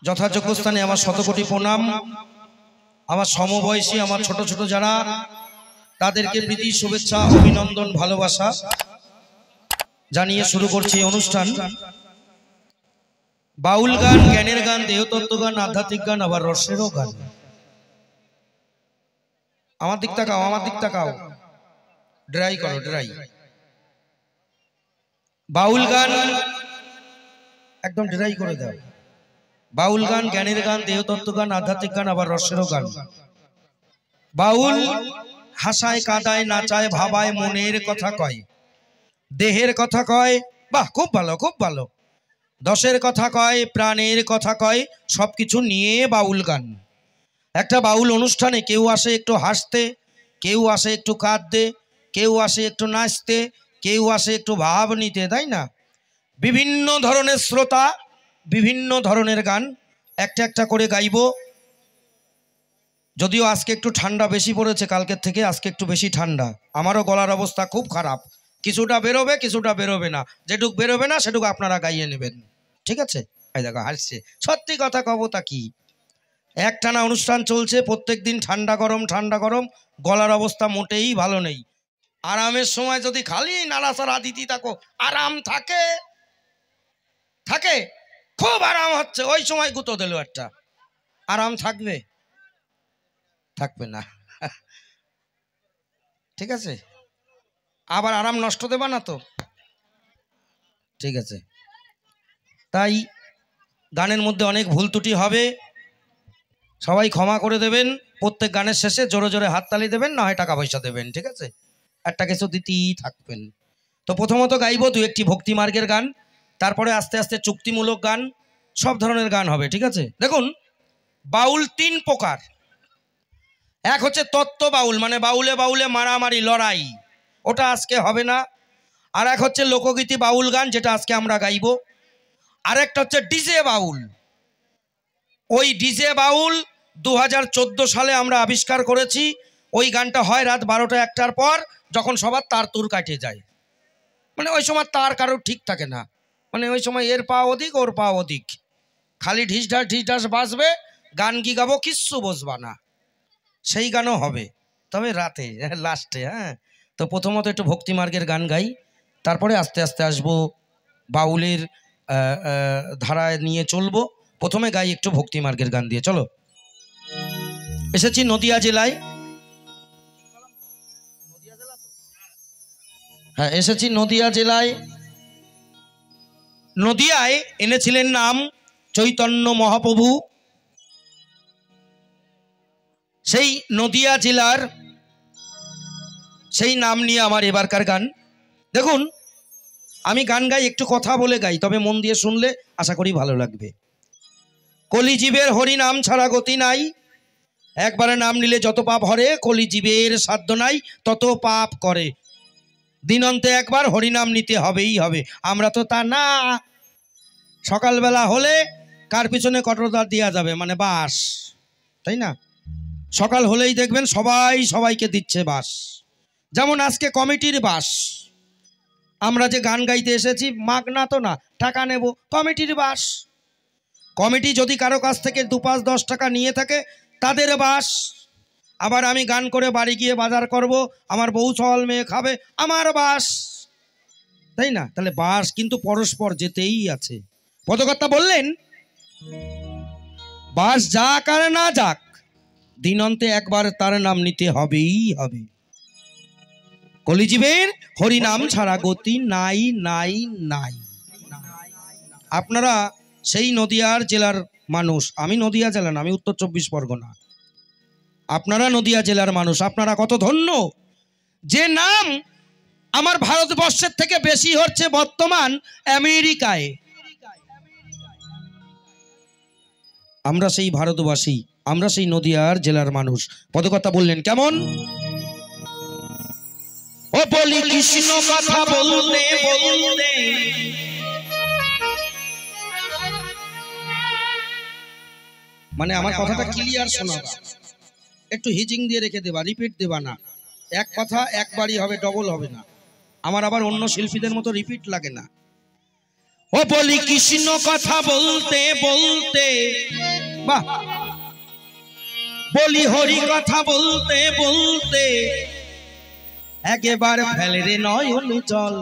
যথাযোগ্য স্থানে আমার শতকোটি প্রণাম। আমার সমবয়সী আমার ছোট ছোট যারা, তাদেরকে প্রীতি শুভেচ্ছা অভিনন্দন ভালোবাসা জানিয়ে শুরু করছি অনুষ্ঠান। বাউল গান, জ্ঞানের গান, দেহতত্ত্ব গান, আধ্যাত্মিক গান, আবার রসেরও গান। আমার দিক তাকাও, আমার দিক তাকাও, ড্রাই করো, ড্রাই। বাউল গান একদম ড্রাই করে দাও। বাউল গান, জ্ঞানের গান, দেহতত্ত্ব গান, আধ্যাত্মিক গান, আবার রসেরও গান। বাউল হাসায়, কাঁদায়, নাচায়, ভাবায়, মনের কথা কয়, দেহের কথা কয়। বাহ, খুব ভালো, খুব ভালো। দশের কথা কয়, প্রাণের কথা কয়, সবকিছু নিয়ে বাউল গান। একটা বাউল অনুষ্ঠানে কেউ আসে একটু হাসতে, কেউ আসে একটু কাঁদতে, কেউ আসে একটু নাচতে, কেউ আসে একটু ভাব নিতে, তাই না? বিভিন্ন ধরনের শ্রোতা, বিভিন্ন ধরনের গান একটা একটা করে গাইব। যদিও আজকে একটু ঠান্ডা বেশি পড়েছে কালকের থেকে, আজকে একটু বেশি ঠান্ডা। আমারও গলার অবস্থা খুব খারাপ, কিছুটা বেরোবে কিছুটা বেরোবে না। যেটুক বেরোবে না সেটুকু আপনারা গাইয়ে নেবেন, ঠিক আছে? এই দেখো হাসছে, সত্যি কথা কব তা কি, একটানা অনুষ্ঠান চলছে, প্রত্যেক দিন ঠান্ডা গরম ঠান্ডা গরম, গলার অবস্থা মোটেই ভালো নেই। আরামের সময় যদি খালি নাড়াচাড়া দিতে থাকো, আরাম থাকে থাকে, খুব আরাম হচ্ছে, ওই সময় গুঁতো দিল একটা, আরাম থাকবে? থাকবে না, ঠিক আছে? আবার আরাম নষ্ট দেবা না তো, ঠিক আছে? তাই গানের মধ্যে অনেক ভুল ত্রুটি হবে, সবাই ক্ষমা করে দেবেন। প্রত্যেক গানের শেষে জোরে জোরে হাততালি দেবেন, না হয় টাকা পয়সা দেবেন, ঠিক আছে? একটা কিছু দিতেই থাকবেন। তো প্রথমত গাইব দু একটি ভক্তি মার্গের গান, তারপরে আস্তে আস্তে চুক্তিমূলক গান, সব ধরনের গান হবে, ঠিক আছে? দেখুন, বাউল তিন প্রকার। এক হচ্ছে তত্ত্ব বাউল, মানে বাউলে বাউলে মারামারি লড়াই, ওটা আজকে হবে না। আর এক হচ্ছে লোকগীতি বাউল গান, যেটা আজকে আমরা গাইব। আরেকটা হচ্ছে ডিজে বাউল। ওই ডিজে বাউল 2014 সালে আমরা আবিষ্কার করেছি। ওই গানটা হয় রাত 12টা 1টার পর, যখন সবার তার তুর কাটে যায়। মানে ওই সময় তার কারোর ঠিক থাকে না, মানে ওই সময় এর পা ওদিক ওর পা ওদিক, খালি ঢিস ঢাস বাজবে, গান কি গাবো কিচ্ছু বসবা না। সেই গানও হবে, তবে রাতে লাস্টে। হ্যাঁ, তো প্রথমত একটু ভক্তি মার্গের গান গাই, তারপরে আস্তে আস্তে আসবো বাউলের ধারায় নিয়ে চলবো। প্রথমে গাই একটু ভক্তি মার্গের গান দিয়ে। চলো, এসেছি নদিয়া জেলায়। হ্যাঁ, এসেছি নদিয়া জেলায়। নদিয়ায় এনেছিলেন নাম চৈতন্য মহাপ্রভু। সেই নদিয়া জেলার সেই নাম নিয়ে আমার এবারকার গান। দেখুন, আমি গান গাই, একটু কথা বলে গাই, তবে মন দিয়ে শুনলে আশা করি ভালো লাগবে। কলিজীবের হরি নাম ছাড়া গতি নাই, একবারে নাম নিলে যত পাপ হরে, কলিজীবের সাধ্য নাই তত পাপ করে। দিনন্তে একবার হরিনাম নিতে হবেই হবে। আমরা তো তা না, সকালবেলা হলে কার পিছনে কটরদার দেওয়া যাবে, মানে বাস, তাই না? সকাল হলেই দেখবেন সবাই সবাইকে দিচ্ছে বাস। যেমন আজকে কমিটির বাস, আমরা যে গান গাইতে এসেছি মাগনা তো না, টাকা নেব, কমিটির বাস। কমিটি যদি কারো কাছ থেকে 2-5-10 টাকা নিয়ে থাকে, তাদের বাস। আবার আমি গান করে বাড়ি গিয়ে বাজার করব, আমার বউ ছল মেয়ে খাবে, আমার বাস, তাই না? তাহলে বাস কিন্তু পরস্পর যেতেই আছে। পদকর্তা বললেন, বাস যাক আর না যাক, দিনন্তে একবার তার নাম নিতে হবেই হবে। কলিজীবের হরি নাম ছাড়া গতি নাই নাই নাই। আপনারা সেই নদিয়ার জেলার মানুষ, আমি নদিয়া জেলা না, আমি উত্তর 24 পরগনা। আপনারা নদিয়া জেলার মানুষ, আপনারা কত ধন্য যে নাম আমার ভারতবর্ষের থেকে বেশি হচ্ছে বর্তমান আমেরিকায়। আমরা সেই ভারতবাসী, আমরা সেই নদিয়ার জেলার মানুষ। পদকর্তা বললেন কেমন? ও বলি কৃষ্ণ কথা বলতে বলতে, মানে আমার কথাটা ক্লিয়ার শোনাবা, একটু হিজিং দিয়ে রেখে দেবা, রিপিট দেবা না। এক কথা একবারই হবে, ডবল হবে না। আমার আবার অন্য শিল্পীদের মতো রিপিট লাগে না। ও বলি কৃষ্ণ কথা বলতে বলতে বাহ বলি হরি কথা বলতে বলতে একেবারে ফেলে রে নয়ন জল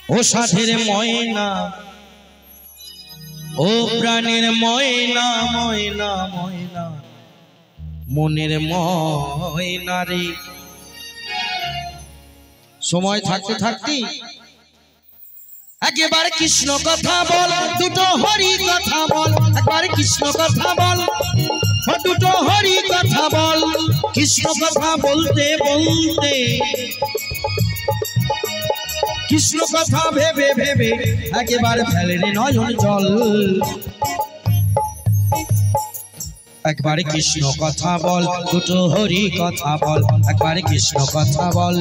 ও সাধের ময়না ও প্রাণের ময়না ময়না ময়না মনের ময়না রে সময় থাকতে থাকতে একেবারে কৃষ্ণ কথা বল দুটো হরি কথা বল একবার কৃষ্ণ কথা বল দুটো হরি কথা বল কৃষ্ণ কথা বলতে বলতে কৃষ্ণ কথা ভেবে ভেবে একেবারে ফেলে রে নয়ন জল একবারে কৃষ্ণ কথা বল দুটো হরি কথা বল একবারে কৃষ্ণ কথা বল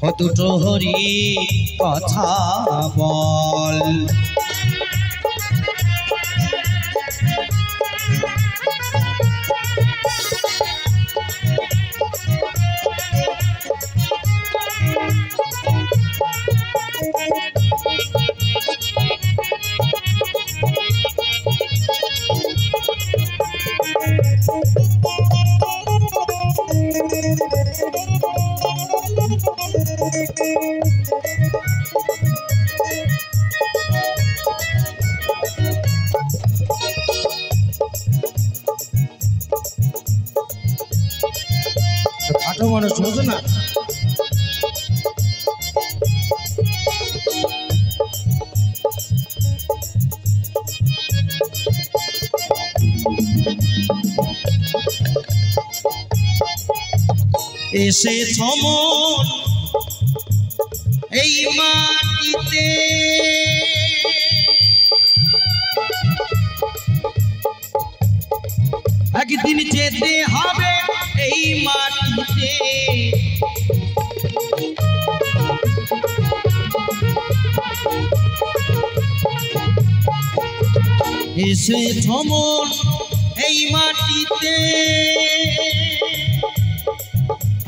ও দুটো হরি কথা বল খাটো মানুষ বোঝো না এসে থমন এই মাটিতে একদিন যেতে হবে এই মাটিতে এসে থমন এই মাটিতে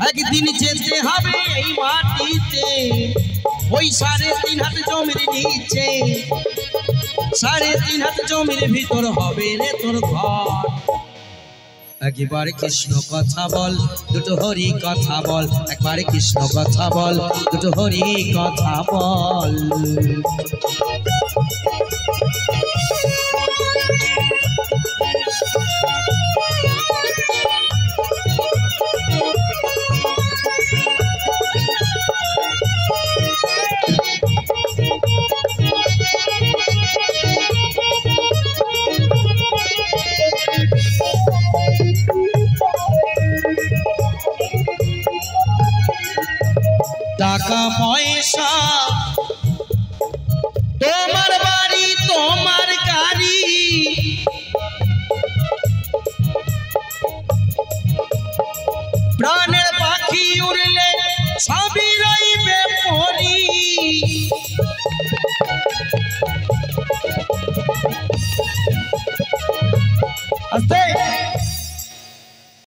একদিন যেতে হবে এই মাটিতে ওই 3.5 হাত জমির নিচে 3.5 হাত জমির ভিতর হবে রে তোর ঘর একবারে কৃষ্ণ কথা বল দুটো হরি কথা বল একবারে কৃষ্ণ কথা বল দুটো হরি কথা বল টাকা পয়সা